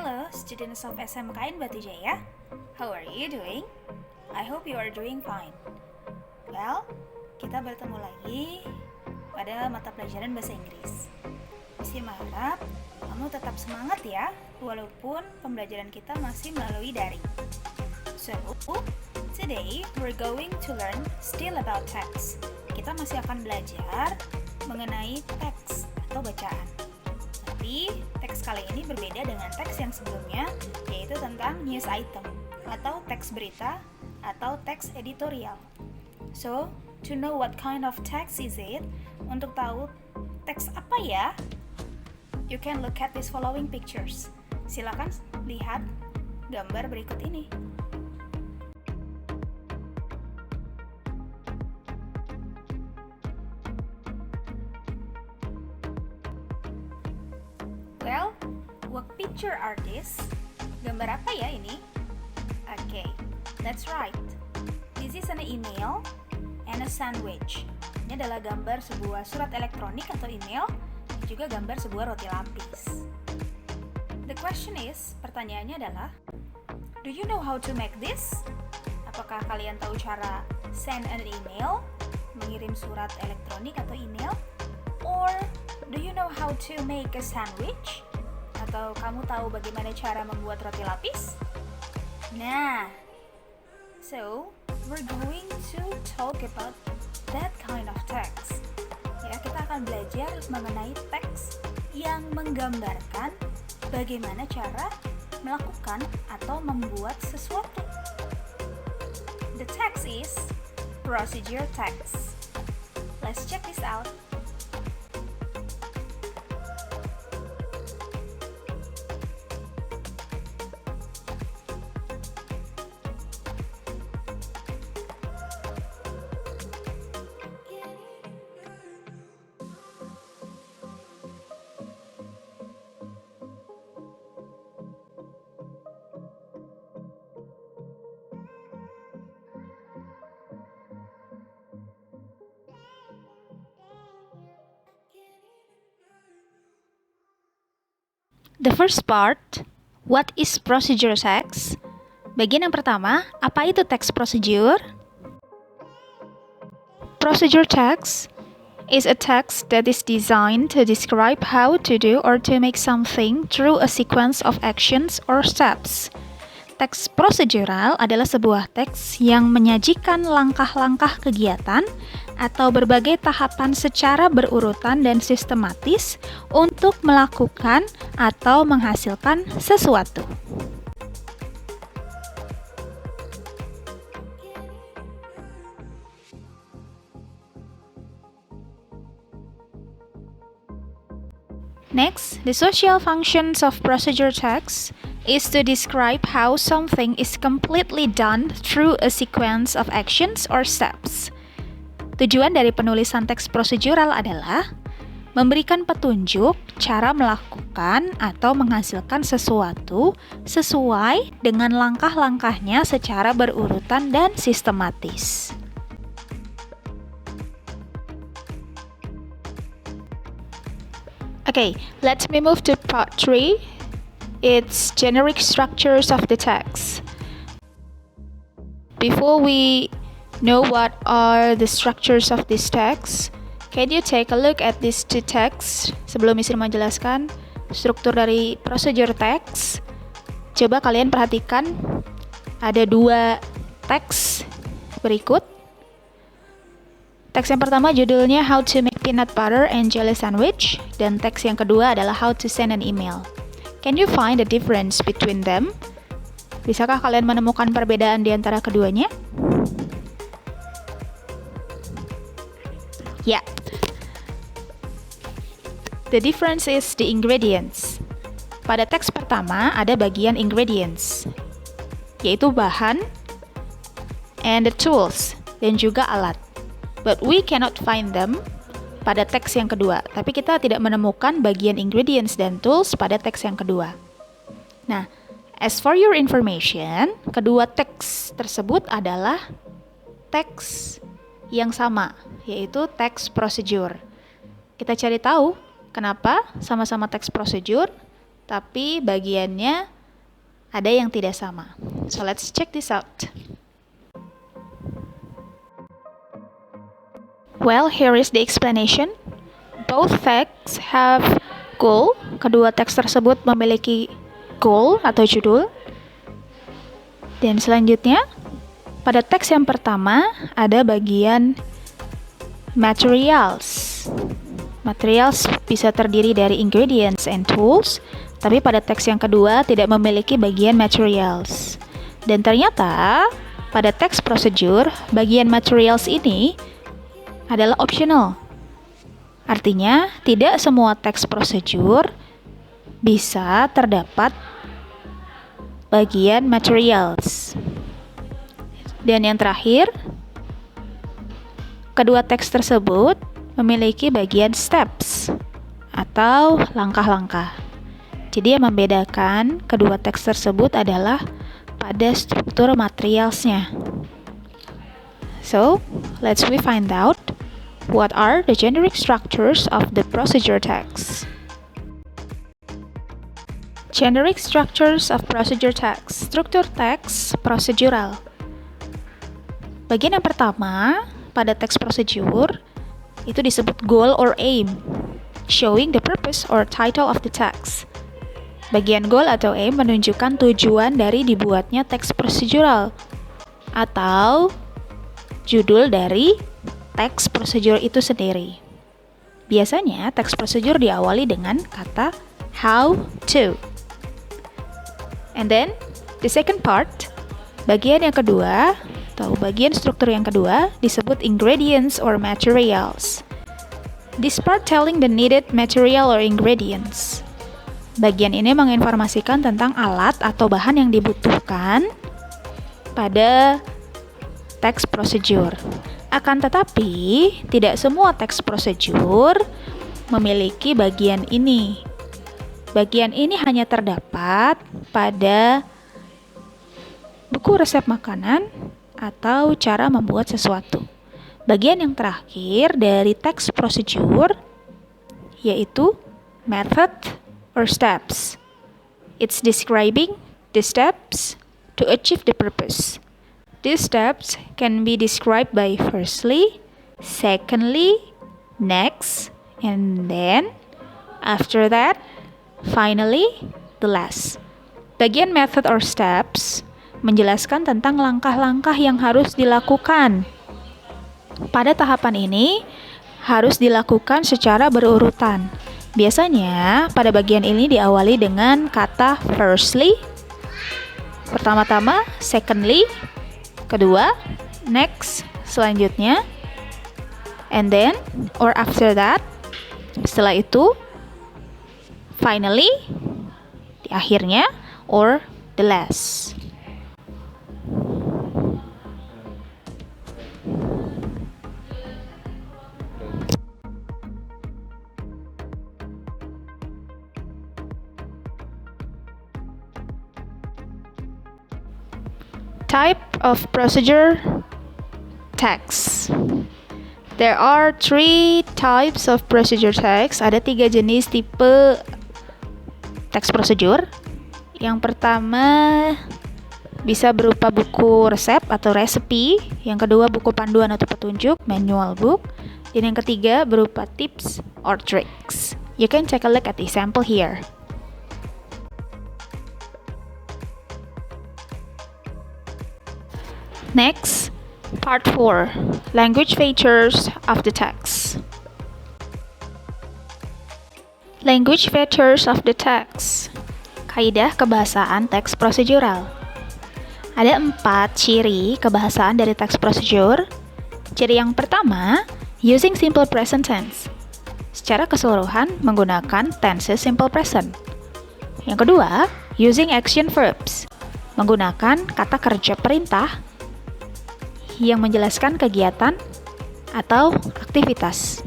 Hello, students of SMKN Batu Jaya. How are you doing? I hope you are doing fine. Well, kita bertemu lagi pada mata pelajaran bahasa Inggris. Misi harap kamu tetap semangat ya, walaupun pembelajaran kita masih melalui daring. So, today we're going to learn still about text. Kita masih akan belajar mengenai teks atau bacaan. Tapi teks kali ini berbeda dengan teks yang sebelumnya, yaitu tentang news item atau teks berita atau teks editorial. So, to know what kind of text is it, untuk tahu teks apa ya, you can look at these following pictures. Silakan lihat gambar berikut ini. Well, what picture are these? Gambar apa ya ini? Okay, that's right. This is an email and a sandwich. Ini adalah gambar sebuah surat elektronik atau email, dan juga gambar sebuah roti lapis. The question is, pertanyaannya adalah, do you know how to make this? Apakah kalian tahu cara send an email, mengirim surat elektronik atau email? Or do you know how to make a sandwich? Atau kamu tahu bagaimana cara membuat roti lapis? Nah, so we're going to talk about that kind of text. Ya, kita akan belajar mengenai teks yang menggambarkan bagaimana cara melakukan atau membuat sesuatu. The text is procedure text. Let's check this out. The first part, what is procedure text? Bagian yang pertama, apa itu teks procedure? Procedure text is a text that is designed to describe how to do or to make something through a sequence of actions or steps. Teks prosedural adalah sebuah teks yang menyajikan langkah-langkah kegiatan atau berbagai tahapan secara berurutan dan sistematis untuk melakukan atau menghasilkan sesuatu. Next, the social functions of procedure text is to describe how something is completely done through a sequence of actions or steps. Tujuan dari penulisan teks prosedural adalah memberikan petunjuk cara melakukan atau menghasilkan sesuatu sesuai dengan langkah-langkahnya secara berurutan dan sistematis. Okay, let me move to part 3. It's generic structures of the text. Before we know what are the structures of this text, can you take a look at these two texts? Sebelum Miss menjelaskan struktur dari procedure text, coba kalian perhatikan ada dua teks berikut. Teks yang pertama judulnya How to Make Peanut Butter and Jelly Sandwich, dan teks yang kedua adalah How to Send an Email. Can you find the difference between them? Bisakah kalian menemukan perbedaan di antara keduanya? Ya. Yeah. The difference is the ingredients. Pada teks pertama ada bagian ingredients, yaitu bahan, and the tools, dan juga alat. But we cannot find them pada teks yang kedua. Tapi kita tidak menemukan bagian ingredients dan tools pada teks yang kedua. Nah, as for your information, kedua teks tersebut adalah teks yang sama, yaitu teks procedure. Kita cari tahu kenapa sama-sama teks procedure, tapi bagiannya ada yang tidak sama. So let's check this out. Well, here is the explanation. Both texts have goal. Kedua teks tersebut memiliki goal atau judul. Dan selanjutnya, pada teks yang pertama ada bagian materials. Materials bisa terdiri dari ingredients and tools, tapi pada teks yang kedua tidak memiliki bagian materials. Dan ternyata pada teks procedure, bagian materials ini adalah optional. Artinya, tidak semua teks procedure bisa terdapat bagian materials. Dan yang terakhir, kedua teks tersebut memiliki bagian steps atau langkah-langkah. Jadi yang membedakan kedua teks tersebut adalah pada struktur materialsnya. So, let's find out what are the generic structures of the procedure text. Generic structures of procedure text. Struktur teks prosedural. Bagian yang pertama pada teks procedure itu disebut goal or aim, showing the purpose or title of the text. Bagian goal atau aim menunjukkan tujuan dari dibuatnya teks prosedural atau judul dari teks prosedur itu sendiri. Biasanya teks prosedur diawali dengan kata how to. And then the second part, bagian yang kedua atau bagian struktur yang kedua disebut ingredients or materials. This part telling the needed material or ingredients. Bagian ini menginformasikan tentang alat atau bahan yang dibutuhkan pada teks prosedur. Akan tetapi, tidak semua teks prosedur memiliki bagian ini. Bagian ini hanya terdapat pada buku resep makanan atau cara membuat sesuatu. Bagian yang terakhir dari teks prosedur yaitu method or steps. It's describing the steps to achieve the purpose. These steps can be described by firstly, secondly, next, and then after that, finally, the last. Bagian method or steps menjelaskan tentang langkah-langkah yang harus dilakukan. Pada tahapan ini harus dilakukan secara berurutan. Biasanya pada bagian ini diawali dengan kata firstly, pertama-tama, secondly, kedua, next, selanjutnya, and then, or after that, setelah itu, finally, di akhirnya, or the last. Type of procedure text. There are 3 types of procedure text. Ada 3 jenis tipe teks prosedur. Yang pertama bisa berupa buku resep atau recipe. Yang kedua buku panduan atau petunjuk, manual book. Dan yang ketiga berupa tips or tricks. You can take a look at the example here. Next, part 4, language features of the text. Language features of the text. Kaidah kebahasaan teks prosedural. Ada 4 ciri kebahasaan dari teks prosedur. Ciri yang pertama, using simple present tense. Secara keseluruhan menggunakan tenses simple present. Yang kedua, using action verbs. Menggunakan kata kerja perintah yang menjelaskan kegiatan atau aktivitas.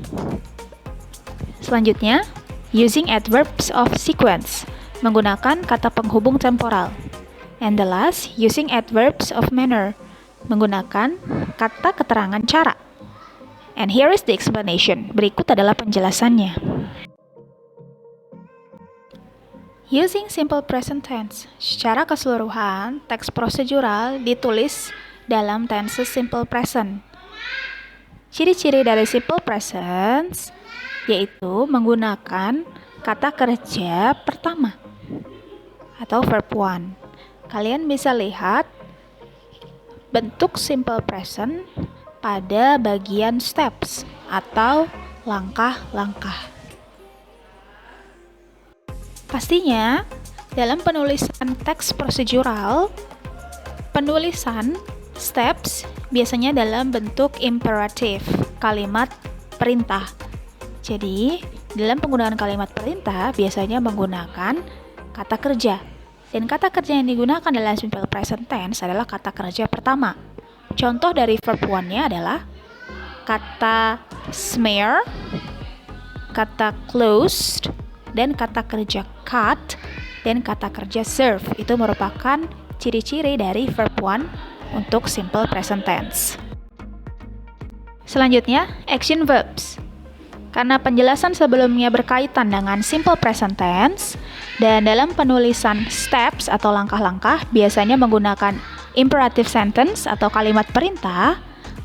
Selanjutnya, using adverbs of sequence, menggunakan kata penghubung temporal. And the last, using adverbs of manner, menggunakan kata keterangan cara. And here is the explanation. Berikut adalah penjelasannya. Using simple present tense, secara keseluruhan, teks prosedural ditulis dalam tenses simple present. Ciri-ciri dari simple present yaitu menggunakan kata kerja pertama atau verb one. Kalian bisa lihat bentuk simple present pada bagian steps atau langkah-langkah. Pastinya, dalam penulisan teks prosedural, penulisan steps biasanya dalam bentuk imperatif, kalimat perintah. Jadi, dalam penggunaan kalimat perintah biasanya menggunakan kata kerja. Dan kata kerja yang digunakan dalam simple present tense adalah kata kerja pertama. Contoh dari verb one-nya adalah kata smear, kata closed, dan kata kerja cut, dan kata kerja serve. Itu merupakan ciri-ciri dari verb one untuk simple present tense. Selanjutnya, action verbs. Karena penjelasan sebelumnya berkaitan dengan simple present tense, dan dalam penulisan steps atau langkah-langkah biasanya menggunakan imperative sentence atau kalimat perintah,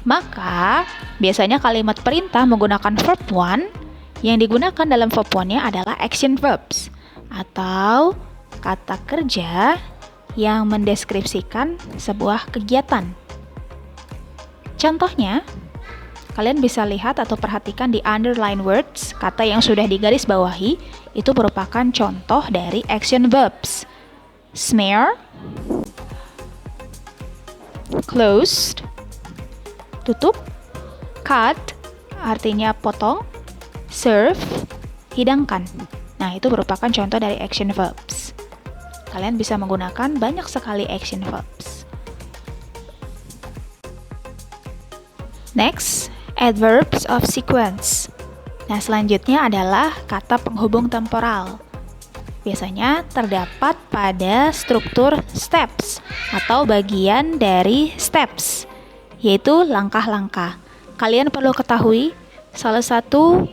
maka biasanya kalimat perintah menggunakan verb one. Yang digunakan dalam verb one-nya adalah action verbs atau kata kerja yang mendeskripsikan sebuah kegiatan. Contohnya, kalian bisa lihat atau perhatikan di underline words, kata yang sudah digaris bawahi, itu merupakan contoh dari action verbs. Smear, closed, tutup, cut, artinya potong, serve, hidangkan. Nah, itu merupakan contoh dari action verbs. Kalian bisa menggunakan banyak sekali action verbs. Next, adverbs of sequence. Nah, selanjutnya adalah kata penghubung temporal. Biasanya terdapat pada struktur steps atau bagian dari steps, yaitu langkah-langkah. Kalian perlu ketahui, salah satu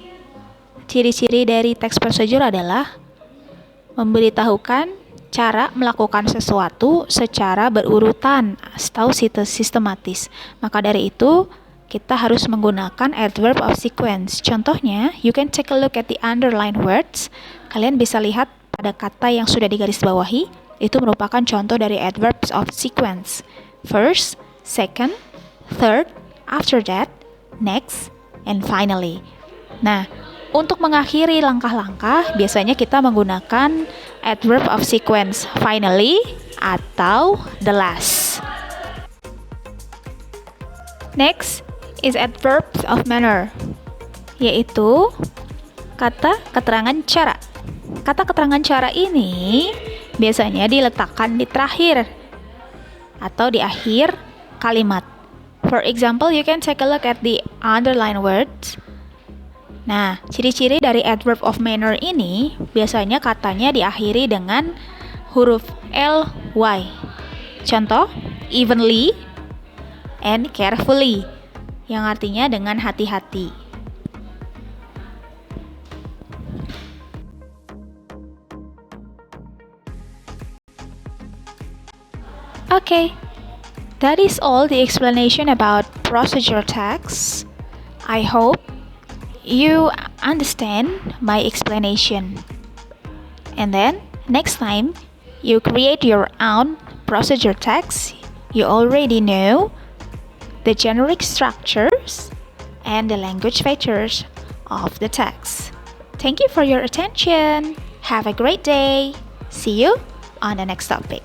ciri-ciri dari teks prosedur adalah memberitahukan cara melakukan sesuatu secara berurutan atau sistematis. Maka dari itu, kita harus menggunakan adverb of sequence. Contohnya, you can take a look at the underline words. Kalian bisa lihat pada kata yang sudah digarisbawahi, itu merupakan contoh dari adverbs of sequence. First, second, third, after that, next, and finally. Nah, untuk mengakhiri langkah-langkah, biasanya kita menggunakan adverb of sequence finally atau the last. Next is adverbs of manner, yaitu kata keterangan cara. Kata keterangan cara ini biasanya diletakkan di terakhir atau di akhir kalimat. For example, you can take a look at the underline words. Nah, ciri-ciri dari adverb of manner ini biasanya katanya diakhiri dengan huruf ly. Contoh, evenly and carefully, yang artinya dengan hati-hati. Okay, that is all the explanation about procedure text. I hope you understand my explanation. And then, next time, you create your own procedure text, you already know the generic structures and the language features of the text. Thank you for your attention. Have a great day. See you on the next topic.